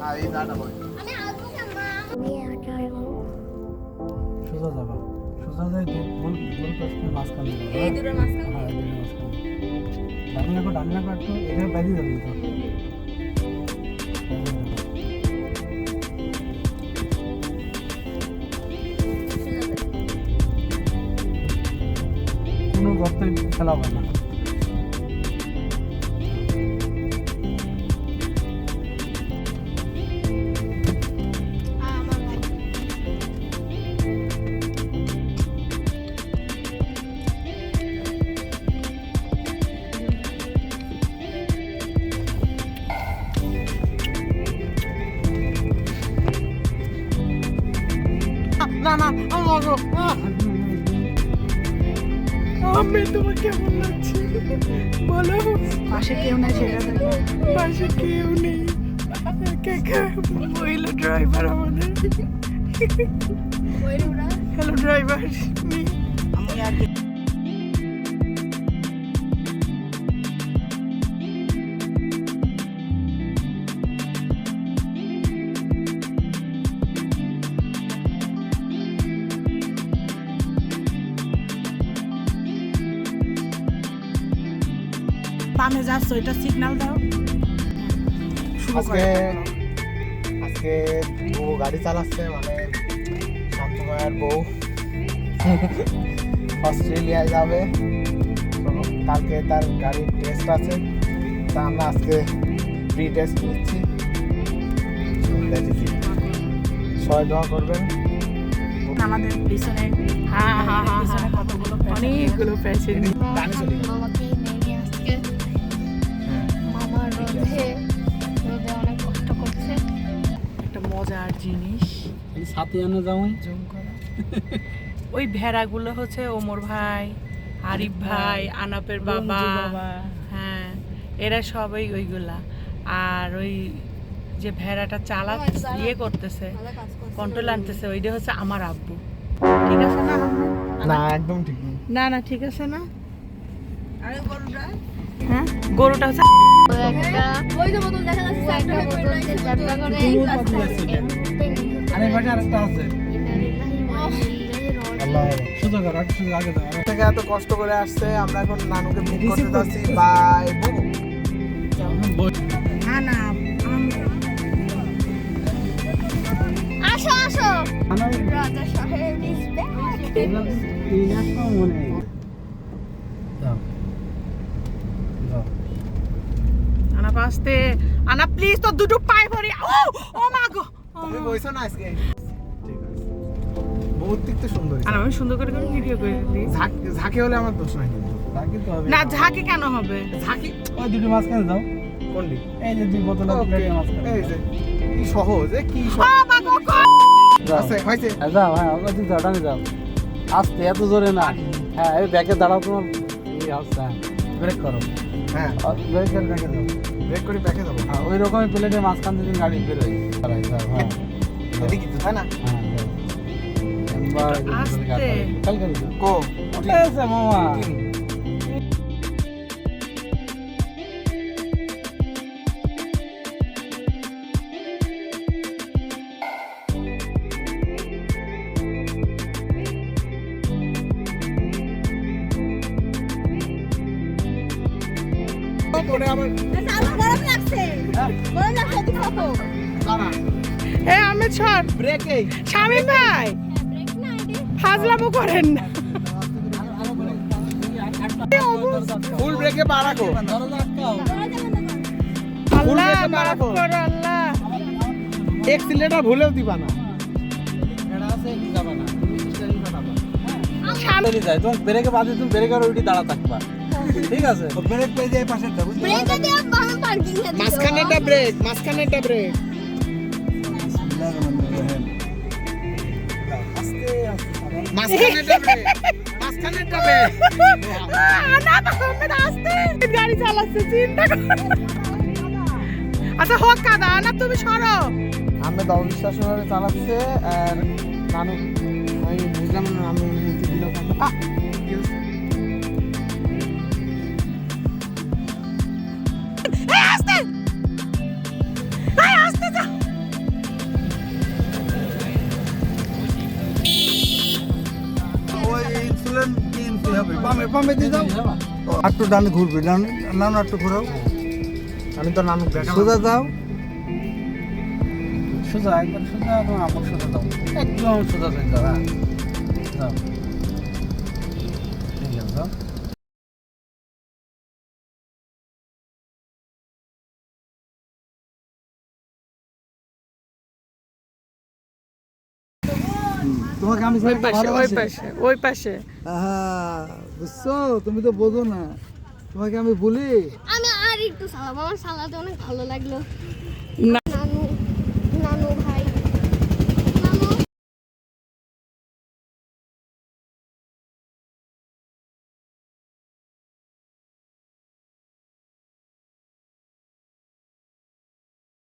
এই দাঁড়া বল আমি আসবো কেন আমি এটা সোজা যাবা সোজা যাই গোল গোল পাশে মাঝখানে এই দুটোর মাঝখানে হ্যাঁ এই মাঝখানে ডান লাগো একটু এখানে বাইরে যাবে তো কোনো গর্তে ফেলা হবে না না না আমি তোমাকে কেমন লাগছে বলো পাশে কেউ নাই সেটা দেখো পাশে কেউ নেই একা মহিলা ড্রাইভার আমাদের হ্যালো ড্রাইভার আমি আর বামে যাচ্ছ এটা সিগন্যাল দাও আজকে আজকে বউ গাড়ি চালাচ্ছে মানে শান্তময়ের বউ অস্ট্রেলিয়ায় যাবে কালকে তার গাড়ির টেস্ট আছে তা আমরা আজকে প্রি টেস্ট নিচ্ছি সবাই দোয়া করবেন আমাদের পিছনে পিছনে কতগুলো অনেকগুলো প্যাসেঞ্জার গাড়ি চলে মামাকে নিয়ে আজকে মামা রোদে অনেক কষ্ট করছে একটা মজার জিনিস সাথে আনো যাও জুম করা ওই ভেড়াগুলো হচ্ছে ওমর ভাই আরিফ ভাই আনাপের বাবা হ্যাঁ এরা সবাই ওইগুলা আর ওই যে ভেড়াটা চালা ইয়ে করতেছে কন্ট্রোল আনতেছে ওইটা হচ্ছে আমার আব্বু ঠিক আছে না না একদম ঠিক নেই না না ঠিক আছে না আরে গরুটা হ্যাঁ গরুটা হচ্ছে একটা ওই যে বোতল দেখা যাচ্ছে একটা বোতলকে চ্যাপটা করে আরে ভাই আরেকটা আছে আল্লাহ সুযোগ আর একটু আগে দাও থেকে এত কষ্ট করে আসছে আমরা এখন নানুকে পিক করতে যাচ্ছি বাই বুবু না না আসো আসো রাজা সাহেব ইজ আনা পাস্তে আনা প্লিজ তো দুটো পায়ে পড়ি ও মা গো তুমি বইছো না আজকে ঠিক আছে বহুত দিক তো সুন্দর আর আমি সুন্দর করে ভিডিও করে দিই ঝাঁকি হলে আমার দোষ নাই কিন্তু ঝাঁকি তো হবে না ঝাঁকে কেন হবে ঝাঁকি ওই দুটো মাঝখানে দাও কোনটি এই যে দুই বোতল প্লেটের মাঝখানে এই যে কি সহজ কি ও মা গো আছে হইছে যাও হ্যাঁ ওই দিক দাও ডানে যাও আস্তে এত জোরে না হ্যাঁ এই ব্যাকে দাঁড়াও তোমার এই অবস্থা ব্রেক করো হ্যাঁ ব্রেক করে ব্যাকে যাও ব্রেক করে ব্যাকে যাবো হ্যাঁ ওই রকমই প্লেটের মাঝখান থেকে গাড়ি বেরোয় দাঁড়াই যাও হ্যাঁ এদিকে তো তাই না হ্যাঁ যাও একবার আস্তে। কাল করে যাও কো ঠিক আছে মামা পরে আবার গরম লাগছে ওদিকে থাকো দাঁড়া এ আমি ছড় ব্রেক এই শামিম ভাই ব্রেক না আইডি ফাজলামো করেন না ফুল ব্রেকে পা রাখো আল্লাহ ব্রেকে পা মাফ রাখো। করো আল্লাহ এক্সিলেটার ভুলেও দিবা না এটা আছে কি যাবে না তুমি স্টারিং ফাটাবা সামনে চলে যায় তোমার ব্রেকে বাজে তুমি ব্রেকের ওইটি দাঁড়া থাকবা ঠিক আছে ব্রেক পেয়ে যায় পাশেরটা বুঝলি ব্রেক দিয়ে আমি পার্কিং এ দিছি মাঝখানেটা ব্রেক মাঝখানেটা ব্রেক মাঝখানেটা ব্রেক মাঝখানেটা ব্রেক না মোহাম্মদ আস্তে গাড়ি চালাচ্ছে চিন্তা কর আচ্ছা হোক কাদা না তুমি সরো আমি তো অবিশ্বাস ভাবে চালাচ্ছে আর নানু আমি বুঝলাম না আমি নিচে দিলাম এই আস্তে যা হবে বামে দিয়ে যাও একটু ডানে ঘুরবি নানু একটু ঘোরাও আমি তো নানু দেখা সোজা যাও সোজা একবার সোজা আমার সোজা দাও একদম সোজা চলে যাও হ্যাঁ যাও ঠিক আছে যাও তোমাকে আমি ওই পাশে ওই পাশে ওই পাশে হ্যাঁ বুঝছো তুমি তো বোঝো না তোমাকে আমি বলি আমি আর একটু সালাম, আমার সালাতে অনেক ভালো লাগলো। না